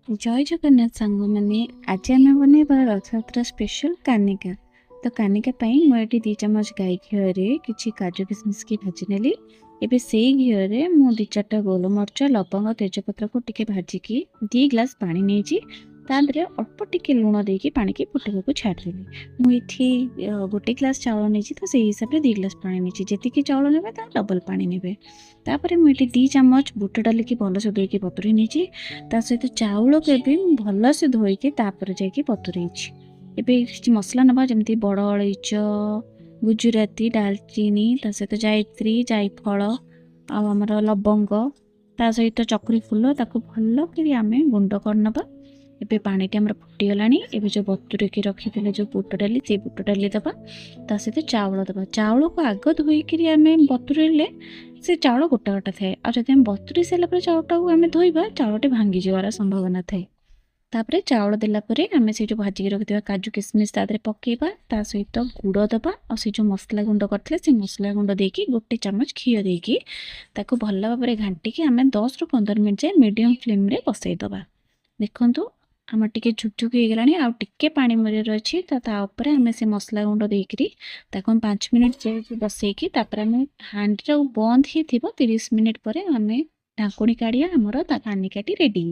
जय जगन्नाथ सांग मैंने आज आम बनवा रथयात्रा स्पेशल कानिका। तो कानिका मुझे 2 चम्मच गाई घी किसी काजू किशमिश की भाजी नेली। एबे से घी मु 2-4टा गोलमरच लवंग तेजपत्र को टिके भाजिकी 2 ग्लास पानी नहीं तादरे अल्प टिके लुण देकी पानी की फुटक छाड़देली। मुझे गोटे ग्लास चाउल नहीं तो से हिसाब से 2 ग्लास पानी नहीं जी चाउल ने डबल पानी ने। तापर मुझे 2 चम्मच बुट डाल की भलसे धोईकी बतुरी नहीं सहित चाउल को भी भलसे धोईकी जाकि बतुरई। एबे किसी मसला नवा जमी बड़ अलैच गुजराती डालचीनी सहित जायत्री जायफल आमर लवंग ता सहित चक्री फूल ताको भल कि आम गुंड करनबा। एबे पानी टी फुटीगला। एबे जो बतुरेकी रखी जो बुट डाली से बुट डाली दबा ता सहित चाउल दबा। चाउल को आग धोईकी आम बतुरेले से चाउल गोटा गोटा थाए आ जब बतुरी सारापर चाउलटा को आम धोइबा चाउलटी भांगी जवार संभावना थाए। तापर चाउल देलापर आम से जो भाजिकी रखिथिबा काजू किशमिश तादरे पकेबा ता सहित गुड़ दबा और से जो मसला गुंड करथिले से मसला गुंड देकी 1 चम्मच घी देकी ताको भल भाव घांटिकी आम 10 ରୁ 15 मिनिट जाए मीडियम फ्लेम रे बसईदबा। देखंतु आम टिके झुकझुक हो गलानी आ टिके पानी मरियार अच्छी ता ऊपर आम से मसला गुंड देकरी ताको 5 मिनिट जाए बसईकी तापर आम हांडी बंद ही 30 मिनिट पर आम ढाकुणी काढ़िया आमर कानिकाटी रेडी।